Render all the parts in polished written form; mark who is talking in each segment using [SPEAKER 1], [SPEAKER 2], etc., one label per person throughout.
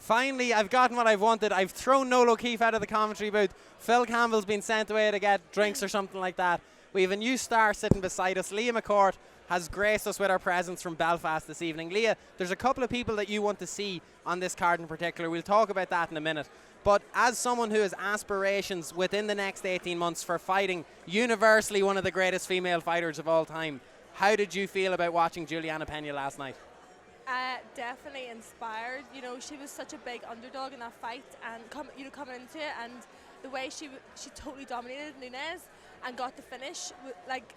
[SPEAKER 1] Finally, I've gotten what I've wanted. I've thrown Noel O'Keefe out of the commentary booth. Phil Campbell's been sent away to get drinks or something like that. We have a new star sitting beside us. Leah McCourt has graced us with her presence from Belfast this evening. Leah, there's a couple of people that you want to see on this card in particular. We'll talk about that in a minute. But as someone who has aspirations within the next 18 months for fighting universally one of the greatest female fighters of all time, how did you feel about watching Juliana Pena last night?
[SPEAKER 2] Definitely inspired. You know, she was such a big underdog in that fight, and coming into it, and the way she totally dominated Nunes and got the finish. Like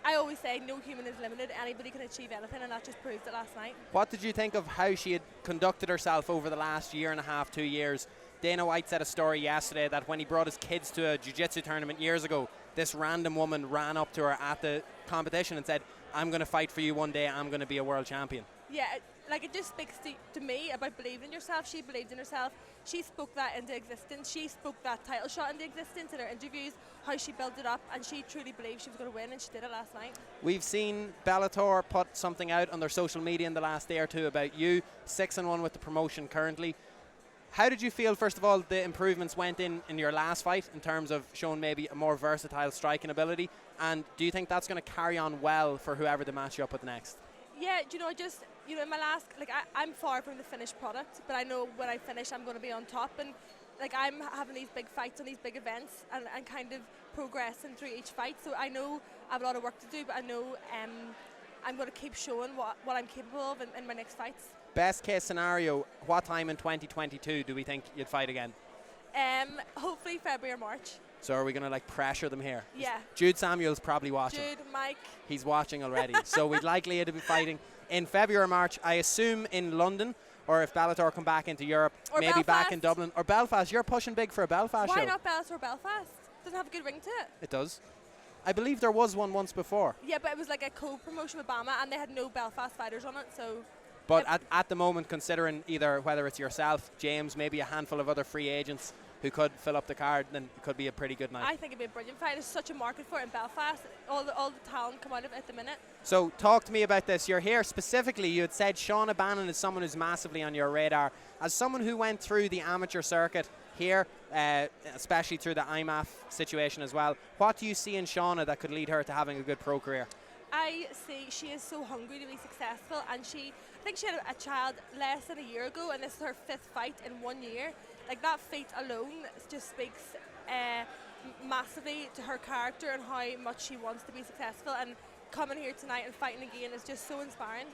[SPEAKER 2] I always say, no human is limited. Anybody can achieve anything, and that just proved it last night.
[SPEAKER 1] What did you think of how she had conducted herself over the last year and a half, 2 years? Dana White said a story yesterday that when he brought his kids to a jiu-jitsu tournament years ago, this random woman ran up to her at the competition and said, "I'm going to fight for you one day. I'm going to be a world champion."
[SPEAKER 2] Yeah, like it just speaks to me about believing in yourself. She believed in herself. She spoke that into existence. She spoke that title shot into existence in her interviews, how she built it up, and she truly believed she was going to win, and she did it last night.
[SPEAKER 1] We've seen Bellator put something out on their social media in the last day or two about you, 6-1 with the promotion currently. How did you feel, first of all, the improvements went in your last fight in terms of showing maybe a more versatile striking ability? And do you think that's going to carry on well for whoever they match you up with next?
[SPEAKER 2] Yeah, in my last, I'm far from the finished product, but I know when I finish, I'm going to be on top. And I'm having these big fights on these big events and kind of progressing through each fight. So I know I have a lot of work to do, but I know I'm going to keep showing what I'm capable of in my next fights.
[SPEAKER 1] Best case scenario, what time in 2022 do we think you'd fight again?
[SPEAKER 2] Hopefully February or March.
[SPEAKER 1] So are we going to pressure them here?
[SPEAKER 2] Yeah.
[SPEAKER 1] Jude Samuel's probably watching.
[SPEAKER 2] Jude, Mike.
[SPEAKER 1] He's watching already. So we'd like Leah to be fighting in February or March, I assume in London, or if Bellator come back into Europe,
[SPEAKER 2] or
[SPEAKER 1] maybe
[SPEAKER 2] Belfast.
[SPEAKER 1] Back in Dublin. Or Belfast. You're pushing big for a Belfast show.
[SPEAKER 2] Why not Bellator or Belfast? Doesn't have a good ring to it.
[SPEAKER 1] It does. I believe there was one once before.
[SPEAKER 2] Yeah, but it was like a co-promotion with Bama, and they had no Belfast fighters on it, so...
[SPEAKER 1] But at the moment, considering either whether it's yourself, James, maybe a handful of other free agents who could fill up the card, then it could be a pretty good night.
[SPEAKER 2] I think it'd be a brilliant fight. There's such a market for it in Belfast. All the talent come out of it at the minute.
[SPEAKER 1] So talk to me about this. You're here specifically, you had said Shauna Bannon is someone who's massively on your radar. As someone who went through the amateur circuit here, especially through the IMAF situation as well, what do you see in Shauna that could lead her to having a good pro career?
[SPEAKER 2] I see she is so hungry to be successful, and I think she had a child less than a year ago, and this is her 5th fight in 1 year. Like, that feat alone just speaks massively to her character and how much she wants to be successful, and coming here tonight and fighting again is just so inspiring.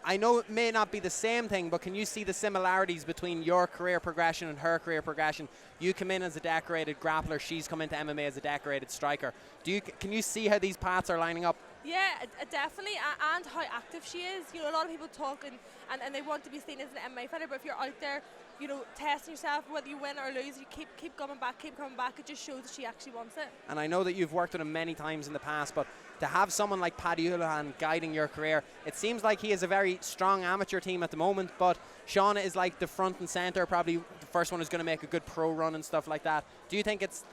[SPEAKER 1] I know it may not be the same thing, but can you see the similarities between your career progression and her career progression? You come in as a decorated grappler, she's come into MMA as a decorated striker. Can you see how these paths are lining up?
[SPEAKER 2] Yeah, definitely, and how active she is. You know, a lot of people talk and they want to be seen as an MMA fighter, but if you're out there, you know, testing yourself, whether you win or lose, you keep coming back, it just shows that she actually wants it.
[SPEAKER 1] And I know that you've worked with him many times in the past, but to have someone like Paddy Houlihan guiding your career, it seems like he has a very strong amateur team at the moment, but Shauna is like the front and centre, probably the first one who's going to make a good pro run and stuff like that. Do you think it's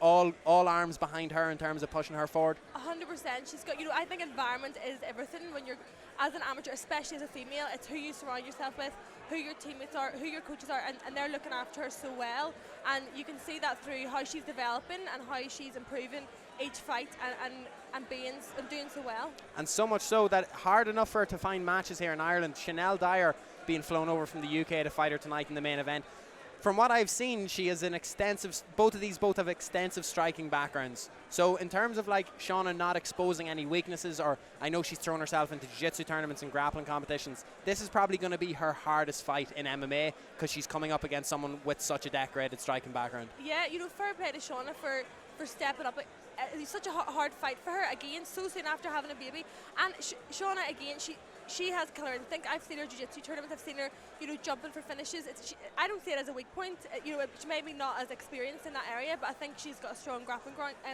[SPEAKER 1] all arms behind her in terms of pushing her forward?
[SPEAKER 2] 100%. She's got, I think environment is everything when you're, as an amateur, especially as a female. It's who you surround yourself with, who your teammates are, who your coaches are, and they're looking after her so well. And you can see that through how she's developing and how she's improving each fight and doing so well. And
[SPEAKER 1] so much so that hard enough for her to find matches here in Ireland. Chanel Dyer being flown over from the UK to fight her tonight in the main event. From what I've seen, she has both have extensive striking backgrounds. So in terms of Shauna not exposing any weaknesses, or I know she's thrown herself into jiu-jitsu tournaments and grappling competitions, this is probably going to be her hardest fight in MMA because she's coming up against someone with such a decorated striking background.
[SPEAKER 2] Yeah, fair play to Shauna for stepping up. It's such a hard fight for her, again, so soon after having a baby. And Shauna, again, she has killer instinct. I've seen her jiu-jitsu tournaments. I've seen her, jumping for finishes. I don't see it as a weak point. She may be not as experienced in that area, but I think she's got a strong grappling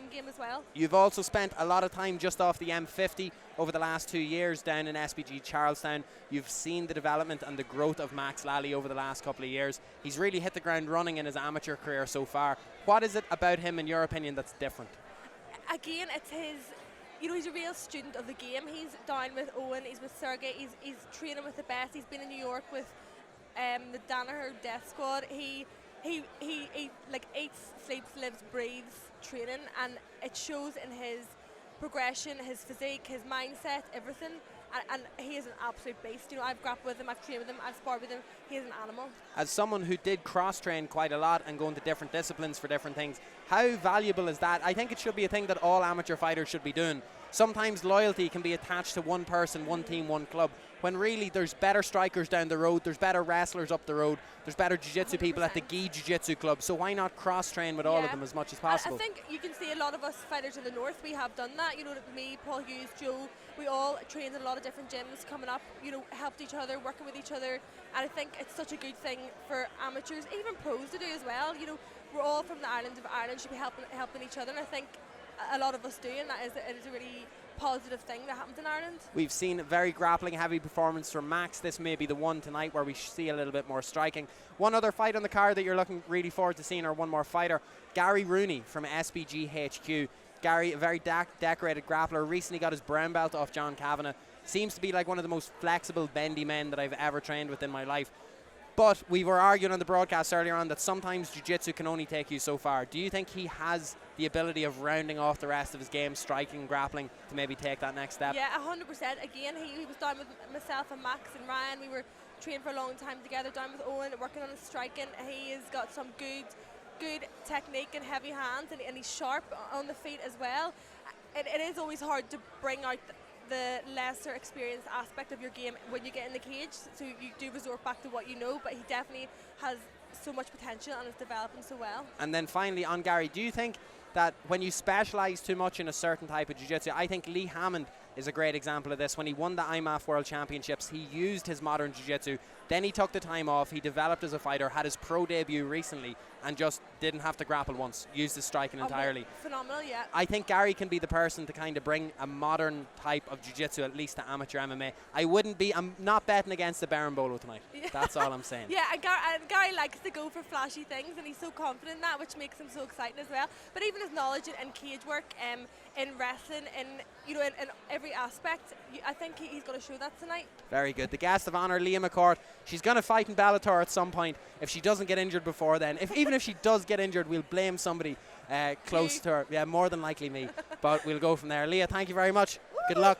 [SPEAKER 2] game as well. You've
[SPEAKER 1] also spent a lot of time just off the M50 over the last 2 years down in SBG Charlestown. You've seen the development and the growth of Max Lally over the last couple of years. He's really hit the ground running in his amateur career so far. What is it about him, in your opinion, that's different?
[SPEAKER 2] Again, it's his... he's a real student of the game. He's down with Owen, he's with Sergey, he's training with the best. He's been in New York with the Danaher Death Squad. He like eats, sleeps, lives, breathes training, and it shows in his progression, his physique, his mindset, everything. And he is an absolute beast. You know, I've grappled with him, I've trained with him, I've sparred with him. He is an animal.
[SPEAKER 1] As someone who did cross-train quite a lot and go into different disciplines for different things, how valuable is that? I think it should be a thing that all amateur fighters should be doing. Sometimes loyalty can be attached to one person, one team, one club, when really there's better strikers down the road, there's better wrestlers up the road, there's better jiu-jitsu people at the Gi Jiu-Jitsu Club, so why not cross-train with all of them as much as possible?
[SPEAKER 2] I think you can see a lot of us fighters in the north, we have done that. You know, me, Paul Hughes, Joe, we all trained in a lot of different gyms coming up, you know, helped each other, working with each other, and I think it's such a good thing for amateurs, even pros to do as well. You know, we're all from the island of Ireland, should be helping each other, and I think a lot of us do, and it is a really positive thing that happens in Ireland.
[SPEAKER 1] We've seen a very grappling heavy performance from Max. This may be the one tonight where we see a little bit more striking. One other fight on the card that you're looking really forward to seeing, or one more fighter, Gary Rooney from SBG HQ. Gary, a very decorated grappler, recently got his brown belt off John Kavanagh. Seems to be like one of the most flexible, bendy men that I've ever trained with in my life. But we were arguing on the broadcast earlier on that sometimes jiu-jitsu can only take you so far. Do you think he has the ability of rounding off the rest of his game, striking and grappling, to maybe take that next step?
[SPEAKER 2] Yeah, 100%. Again, he was down with myself and Max and Ryan. We were trained for a long time together, down with Owen, working on his striking. He has got some good technique and heavy hands, and he's sharp on the feet as well. It is always hard to bring out the lesser experienced aspect of your game when you get in the cage, so you do resort back to what you know, but he definitely has so much potential and is developing so well.
[SPEAKER 1] And then finally on Gary, do you think that when you specialise too much in a certain type of jiu-jitsu, I think Lee Hammond is a great example of this. When he won the IMAF World Championships, he used his modern jiu-jitsu, then he took the time off, he developed as a fighter, had his pro debut recently, and just didn't have to grapple once, used his striking entirely.
[SPEAKER 2] Phenomenal, yeah.
[SPEAKER 1] I think Gary can be the person to kind of bring a modern type of jiu-jitsu, at least to amateur MMA. I'm not betting against the Baron Bolo tonight. Yeah. That's all I'm saying.
[SPEAKER 2] Yeah, and Gary likes to go for flashy things, and he's so confident in that, which makes him so exciting as well. But even his knowledge in cage work, in wrestling, in every aspect, I think he's going to show that tonight.
[SPEAKER 1] Very good. The guest of honour, Leah McCourt. She's going to fight in Bellator at some point if she doesn't get injured before then. Even if she does get injured, we'll blame somebody close to her. Yeah, more than likely me. But we'll go from there. Leah, thank you very much. Good luck.